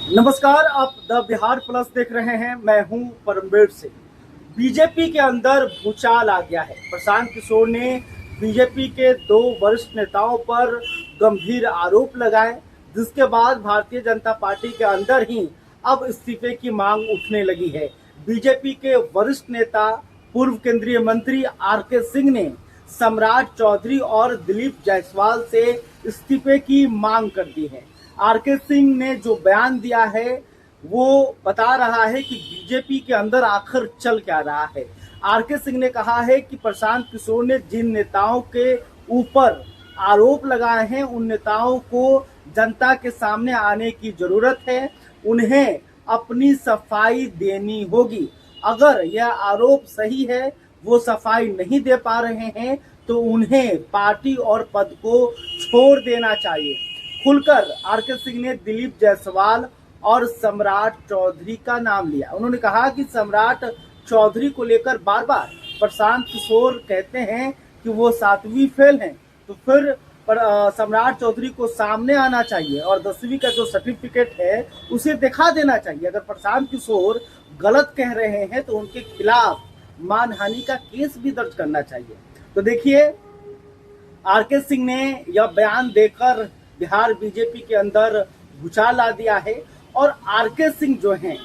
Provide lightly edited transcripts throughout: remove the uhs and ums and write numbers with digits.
नमस्कार, आप the Bihar plus देख रहे हैं। मैं हूं परमवीर सिंह। बीजेपी के अंदर भूचाल आ गया है। प्रशांत किशोर ने बीजेपी के दो वरिष्ठ नेताओं पर गंभीर आरोप लगाए, जिसके बाद भारतीय जनता पार्टी के अंदर ही अब इस्तीफे की मांग उठने लगी है। बीजेपी के वरिष्ठ नेता पूर्व केंद्रीय मंत्री आर.के. सिंह ने सम्राट चौधरी और दिलीप जायसवाल से इस्तीफे की मांग कर दी है। आर.के. सिंह ने जो बयान दिया है वो बता रहा है कि बीजेपी के अंदर आखिर चल क्या रहा है। आर.के. सिंह ने कहा है कि प्रशांत किशोर ने जिन नेताओं के ऊपर आरोप लगाए हैं उन नेताओं को जनता के सामने आने की जरूरत है। उन्हें अपनी सफाई देनी होगी। अगर यह आरोप सही है, वो सफाई नहीं दे पा रहे हैं, तो उन्हें पार्टी और पद को छोड़ देना चाहिए। खुलकर आर.के. सिंह ने दिलीप जायसवाल और सम्राट चौधरी का नाम लिया। उन्होंने कहा कि सम्राट चौधरी को लेकर बार बार प्रशांत किशोर कहते हैं कि वो 7वीं फेल हैं, तो फिर सम्राट चौधरी को सामने आना चाहिए और 10वीं का जो सर्टिफिकेट है उसे दिखा देना चाहिए। अगर प्रशांत किशोर गलत कह रहे हैं तो उनके खिलाफ मानहानि का केस भी दर्ज करना चाहिए। तो देखिए, आर.के. सिंह ने यह बयान देकर बिहार बीजेपी के अंदर भूचाल ला दिया है। और आर.के. सिंह जो हैं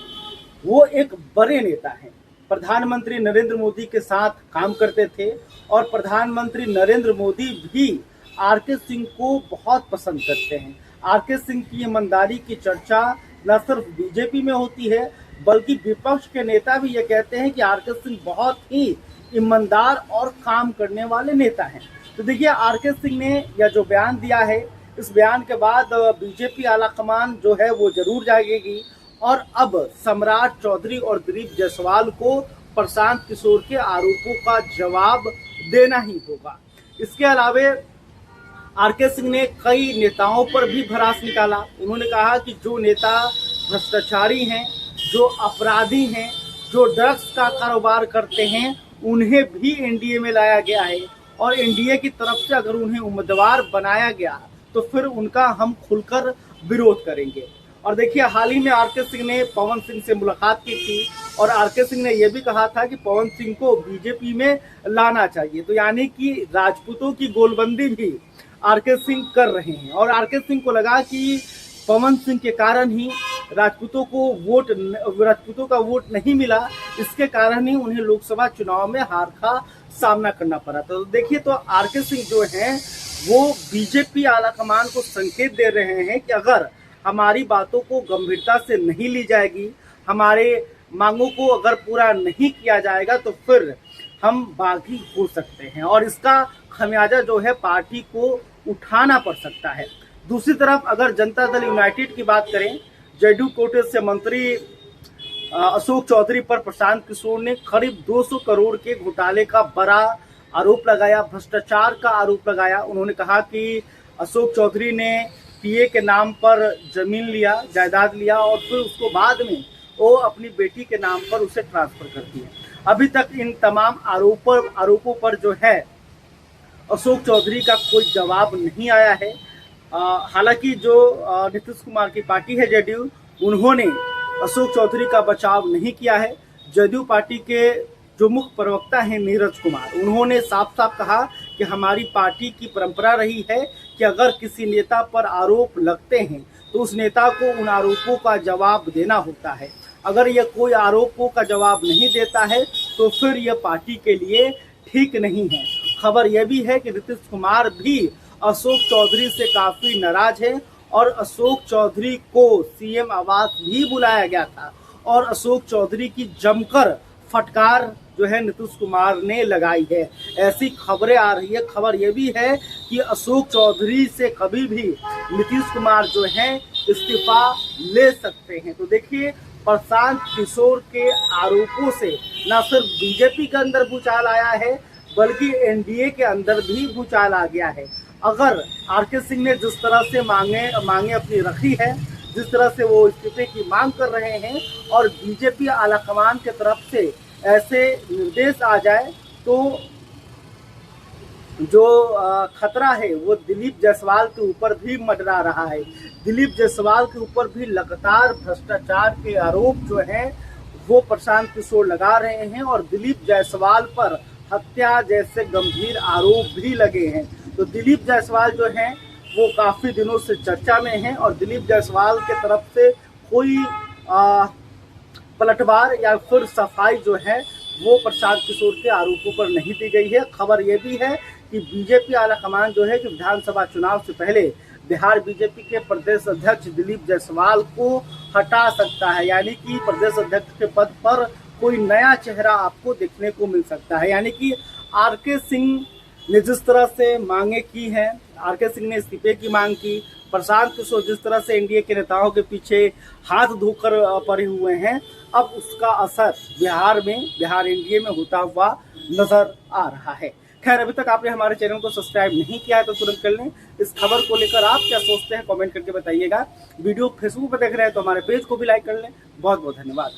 वो एक बड़े नेता हैं। प्रधानमंत्री नरेंद्र मोदी के साथ काम करते थे और प्रधानमंत्री नरेंद्र मोदी भी आर.के. सिंह को बहुत पसंद करते हैं। आर.के. सिंह की ईमानदारी की चर्चा न सिर्फ बीजेपी में होती है, बल्कि विपक्ष के नेता भी ये कहते हैं कि आर.के. सिंह बहुत ही ईमानदार और काम करने वाले नेता हैं। तो देखिए, आर.के. सिंह ने यह जो बयान दिया है, इस बयान के बाद बीजेपी आलाकमान जो है वो जरूर जागेगी और अब सम्राट चौधरी और दिलीप जायसवाल को प्रशांत किशोर के आरोपों का जवाब देना ही होगा। इसके अलावे आर.के. सिंह ने कई नेताओं पर भी भड़ास निकाला। उन्होंने कहा कि जो नेता भ्रष्टाचारी हैं, जो अपराधी हैं, जो ड्रग्स का कारोबार करते हैं, उन्हें भी एनडीए में लाया गया है और एनडीए की तरफ से अगर उन्हें उम्मीदवार बनाया गया तो फिर उनका हम खुलकर विरोध करेंगे। और देखिए, हाल ही में आर.के. सिंह ने पवन सिंह से मुलाकात की थी और आर.के. सिंह ने यह भी कहा था कि पवन सिंह को बीजेपी में लाना चाहिए। तो यानी कि राजपूतों की गोलबंदी भी आर.के. सिंह कर रहे हैं और आर.के. सिंह को लगा कि पवन सिंह के कारण ही राजपूतों का वोट नहीं मिला, इसके कारण ही उन्हें लोकसभा चुनाव में हार का सामना करना पड़ा। तो देखिए, तो आर.के. सिंह जो हैं वो बीजेपी आलाकमान को संकेत दे रहे हैं कि अगर हमारी बातों को गंभीरता से नहीं ली जाएगी, हमारे मांगों को अगर पूरा नहीं किया जाएगा, तो फिर हम बागी हो सकते हैं और इसका खमियाजा जो है पार्टी को उठाना पड़ सकता है। दूसरी तरफ अगर जनता दल यूनाइटेड की बात करें, जेडीयू कोटे से मंत्री अशोक चौधरी पर प्रशांत किशोर ने करीब 200 करोड़ के घोटाले का बड़ा आरोप लगाया, भ्रष्टाचार का आरोप लगाया। उन्होंने कहा कि अशोक चौधरी ने पीए के नाम पर जमीन लिया, जायदाद लिया और फिर उसको बाद में वो अपनी बेटी के नाम पर उसे ट्रांसफर कर दिया। अभी तक इन तमाम आरोपों पर जो है अशोक चौधरी का कोई जवाब नहीं आया है। हालांकि जो नीतीश कुमार की पार्टी है जेडीयू, उन्होंने अशोक चौधरी का बचाव नहीं किया है। जेडीयू पार्टी के जो मुख्य प्रवक्ता हैं नीरज कुमार, उन्होंने साफ साफ कहा कि हमारी पार्टी की परंपरा रही है कि अगर किसी नेता पर आरोप लगते हैं तो उस नेता को उन आरोपों का जवाब देना होता है। अगर यह कोई आरोपों का जवाब नहीं देता है तो फिर यह पार्टी के लिए ठीक नहीं है। खबर यह भी है कि नीतीश कुमार भी अशोक चौधरी से काफी नाराज है और अशोक चौधरी को सीएम आवास भी बुलाया गया था और अशोक चौधरी की जमकर फटकार जो है नीतीश कुमार ने लगाई है। ऐसी खबरें आ रही है। खबर यह भी है कि अशोक चौधरी से कभी भी नीतीश कुमार जो है इस्तीफा ले सकते हैं। तो देखिए, प्रशांत किशोर के आरोपों से न सिर्फ बीजेपी के अंदर भूचाल आया है, बल्कि एनडीए के अंदर भी भूचाल आ गया है। अगर आर.के. सिंह ने जिस तरह से मांगे अपनी रखी है, जिस तरह से वो इस्तीफे की मांग कर रहे हैं और बीजेपी आलाकमान की तरफ से ऐसे निर्देश आ जाए तो जो खतरा है वो दिलीप जायसवाल के ऊपर भी मंडरा रहा है। दिलीप जायसवाल के ऊपर भी लगातार भ्रष्टाचार के आरोप जो हैं वो प्रशांत किशोर लगा रहे हैं और दिलीप जायसवाल पर हत्या जैसे गंभीर आरोप भी लगे हैं। तो दिलीप जायसवाल जो हैं वो काफी दिनों से चर्चा में हैं और दिलीप जायसवाल के तरफ से कोई पलटवार या फिर सफाई जो है वो प्रशांत किशोर के आरोपों पर नहीं दी गई है। खबर ये भी है कि बीजेपी आलाकमान जो है कि विधानसभा चुनाव से पहले बिहार बीजेपी के प्रदेश अध्यक्ष दिलीप जायसवाल को हटा सकता है, यानी कि प्रदेश अध्यक्ष के पद पर कोई नया चेहरा आपको देखने को मिल सकता है। यानी कि आरके सिंह ने जिस तरह से मांगे की हैं, आरके सिंह ने इस्तीफे की मांग की, प्रशांत किशोर जिस तरह से एनडीए के नेताओं के पीछे हाथ धोकर पड़े हुए हैं, अब उसका असर बिहार एनडीए में होता हुआ नजर आ रहा है। खैर, अभी तक आपने हमारे चैनल को सब्सक्राइब नहीं किया है तो तुरंत कर लें। इस खबर को लेकर आप क्या सोचते हैं कमेंट करके बताइएगा। वीडियो फेसबुक पर देख रहे हैं तो हमारे पेज को भी लाइक कर लें। बहुत बहुत धन्यवाद।